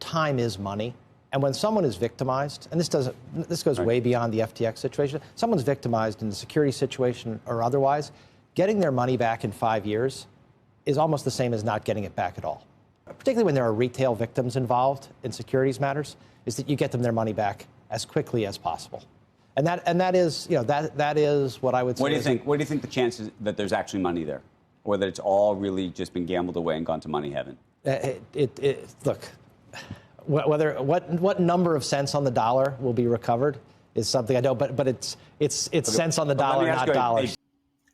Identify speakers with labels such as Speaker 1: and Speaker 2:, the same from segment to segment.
Speaker 1: time is money. And when someone is victimized, and this goes way beyond the FTX situation, someone's victimized in the security situation or otherwise, getting their money back in 5 years is almost the same as not getting it back at all. Particularly when there are retail victims involved in securities matters, is that you get them their money back as quickly as possible. And that is, that is what I would say.
Speaker 2: What do you think the chances that there's actually money there, or that it's all really just been gambled away and gone to money heaven?
Speaker 1: Look, what number of cents on the dollar will be recovered is something I don't. But it's cents on the dollar, not dollars.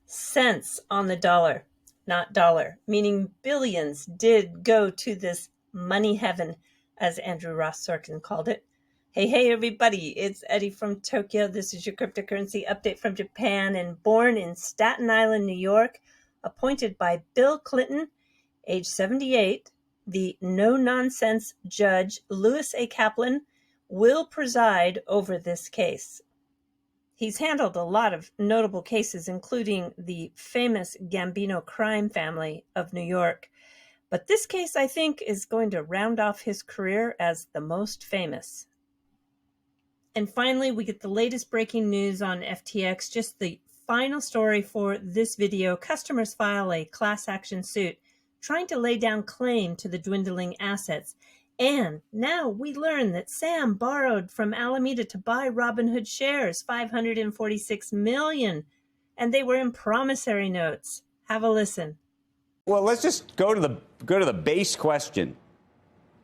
Speaker 3: Cents on the dollar, not dollar, meaning billions did go to this money heaven, as Andrew Ross Sorkin called it. Hey, everybody, it's Eddie from Tokyo. This is your cryptocurrency update from Japan. And born in Staten Island, New York, appointed by Bill Clinton, age 78, the no-nonsense judge, Louis A. Kaplan, will preside over this case. He's handled a lot of notable cases, including the famous Gambino crime family of New York. But this case, I think, is going to round off his career as the most famous. And finally, we get the latest breaking news on FTX, just the final story for this video. Customers file a class action suit trying to lay down claim to the dwindling assets. And now we learn that Sam borrowed from Alameda to buy Robinhood shares, $546 million, and they were in promissory notes. Have a listen.
Speaker 2: Well, let's just go to the base question.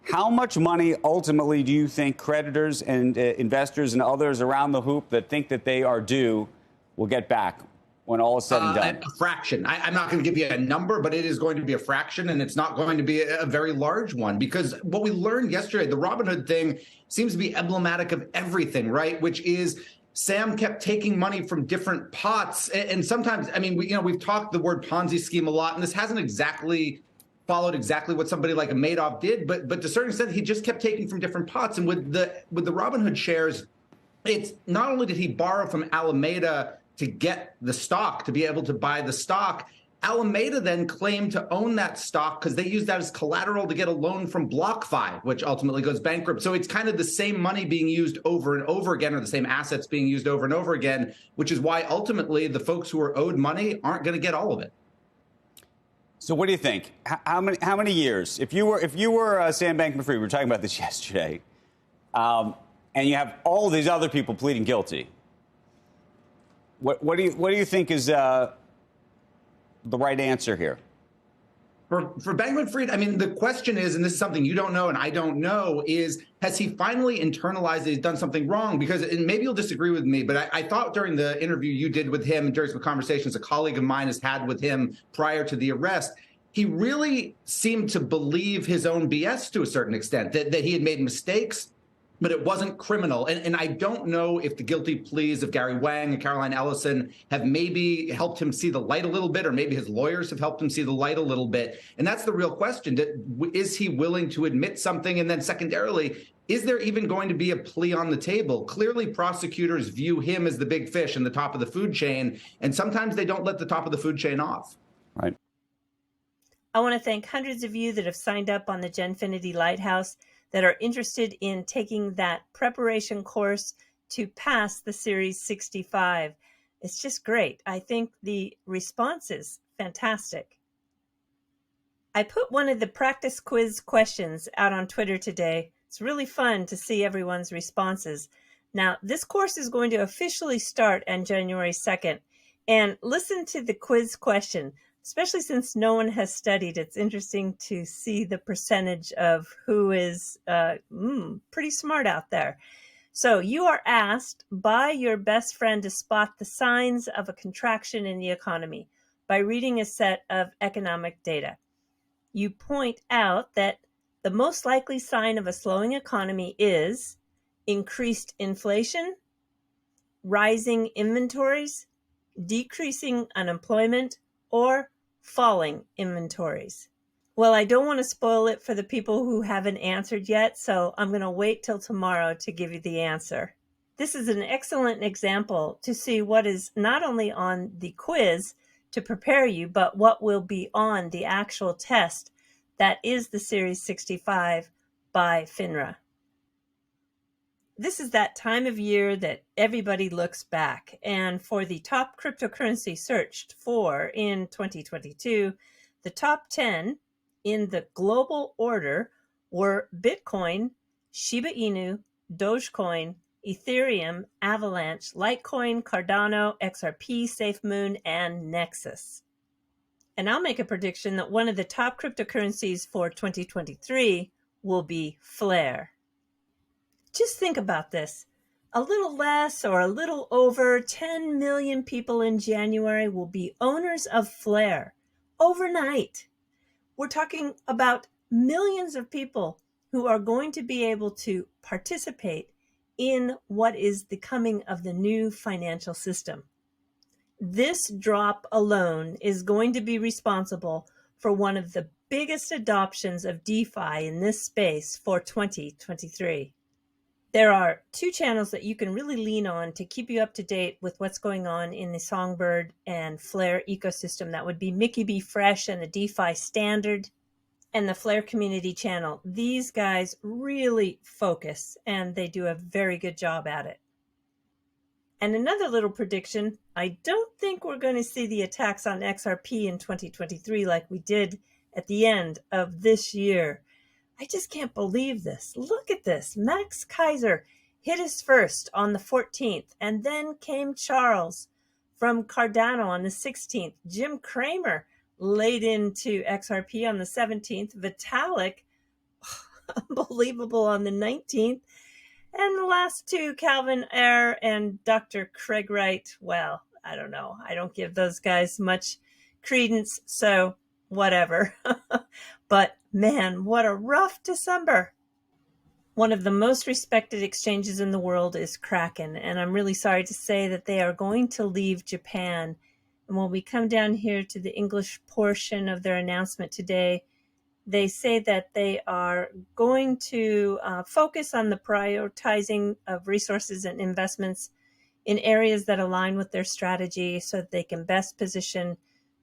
Speaker 2: How much money ultimately do you think creditors and investors and others around the hoop that think that they are due will get back when all is said and done?
Speaker 4: A fraction. I'm not going to give you a number, but it is going to be a fraction, and it's not going to be a very large one, because what we learned yesterday, the Robinhood thing seems to be emblematic of everything, right? Which is Sam kept taking money from different pots, and sometimes, I mean, we've talked the word Ponzi scheme a lot, and this hasn't exactly followed exactly what somebody like a Madoff did, but to a certain extent, he just kept taking from different pots. And with the Robinhood shares, it's not only did he borrow from Alameda to get the stock, to be able to buy the stock, Alameda then claimed to own that stock because they used that as collateral to get a loan from BlockFi, which ultimately goes bankrupt. So it's kind of the same money being used over and over again, or the same assets being used over and over again, which is why ultimately the folks who are owed money aren't going to get all of it.
Speaker 2: So what do you think? How many years? If you were Sam Bankman-Fried, we were talking about this yesterday, and you have all these other people pleading guilty. What do you think is the right answer here?
Speaker 4: For Bankman-Fried, I mean, the question is, and this is something you don't know and I don't know, is has he finally internalized that he's done something wrong? Because, and maybe you'll disagree with me, but I thought during the interview you did with him, during some conversations a colleague of mine has had with him prior to the arrest, he really seemed to believe his own BS to a certain extent, that he had made mistakes, but it wasn't criminal. And I don't know if the guilty pleas of Gary Wang and Caroline Ellison have maybe helped him see the light a little bit, or maybe his lawyers have helped him see the light a little bit. And that's the real question. Is he willing to admit something? And then secondarily, is there even going to be a plea on the table? Clearly, prosecutors view him as the big fish in the top of the food chain, and sometimes they don't let the top of the food chain off.
Speaker 2: Right.
Speaker 3: I want to thank hundreds of you that have signed up on the Genfinity Lighthouse, that are interested in taking that preparation course to pass the Series 65. It's just great. I think the response is fantastic. I put one of the practice quiz questions out on Twitter today. It's really fun to see everyone's responses. Now, this course is going to officially start on January 2nd. And listen to the quiz question. Especially since no one has studied, it's interesting to see the percentage of who is pretty smart out there. So you are asked by your best friend to spot the signs of a contraction in the economy by reading a set of economic data. You point out that the most likely sign of a slowing economy is increased inflation, rising inventories, decreasing unemployment, or falling inventories. Well, I don't want to spoil it for the people who haven't answered yet, so I'm going to wait till tomorrow to give you the answer. This is an excellent example to see what is not only on the quiz to prepare you, but what will be on the actual test that is the Series 65 by FINRA. This is that time of year that everybody looks back. And for the top cryptocurrency searched for in 2022, the top 10 in the global order were Bitcoin, Shiba Inu, Dogecoin, Ethereum, Avalanche, Litecoin, Cardano, XRP, SafeMoon, and Nexus. And I'll make a prediction that one of the top cryptocurrencies for 2023 will be Flare. Just think about this. A little less or a little over 10 million people in January will be owners of Flare overnight. We're talking about millions of people who are going to be able to participate in what is the coming of the new financial system. This drop alone is going to be responsible for one of the biggest adoptions of DeFi in this space for 2023. There are two channels that you can really lean on to keep you up to date with what's going on in the Songbird and Flare ecosystem. That would be Mickey B. Fresh and the DeFi Standard and the Flare Community Channel. These guys really focus and they do a very good job at it. And another little prediction, I don't think we're going to see the attacks on XRP in 2023 like we did at the end of this year. I just can't believe this. Look at this. Max Kaiser hit us first on the 14th, and then came Charles from Cardano on the 16th. Jim Cramer laid into XRP on the 17th. Vitalik, unbelievable, on the 19th. And the last two, Calvin Ayre and Dr. Craig Wright, well, I don't know. I don't give those guys much credence, so whatever. But man, what a rough December. One of the most respected exchanges in the world is Kraken, and I'm really sorry to say that they are going to leave Japan. And when we come down here to the English portion of their announcement today, they say that they are going to focus on the prioritizing of resources and investments in areas that align with their strategy so that they can best position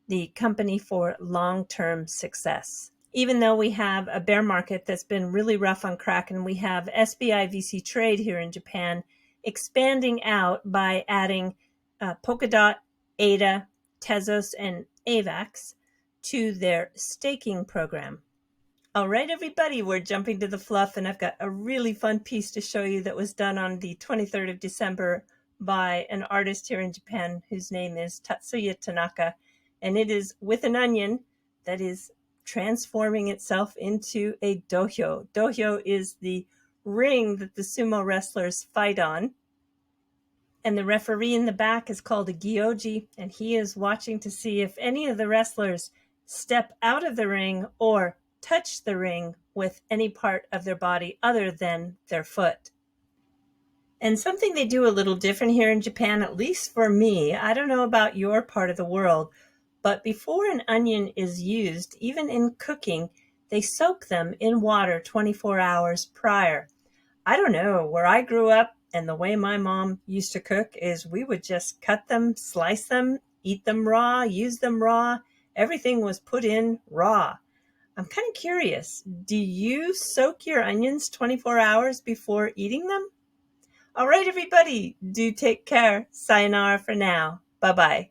Speaker 3: the company for long-term success. Even though we have a bear market that's been really rough on Kraken, we have SBI VC Trade here in Japan expanding out by adding Polkadot, ADA, Tezos, and AVAX to their staking program. All right, everybody, we're jumping to the fluff, and I've got a really fun piece to show you that was done on the 23rd of December by an artist here in Japan whose name is Tatsuya Tanaka, and it is with an onion that is transforming itself into a dohyo. Dohyo is the ring that the sumo wrestlers fight on. And the referee in the back is called a gyoji, and he is watching to see if any of the wrestlers step out of the ring or touch the ring with any part of their body other than their foot. And something they do a little different here in Japan, at least for me, I don't know about your part of the world, but before an onion is used, even in cooking, they soak them in water 24 hours prior. I don't know, where I grew up and the way my mom used to cook is we would just cut them, slice them, eat them raw, use them raw. Everything was put in raw. I'm kind of curious, do you soak your onions 24 hours before eating them? All right, everybody, do take care. Sayonara for now. Bye-bye.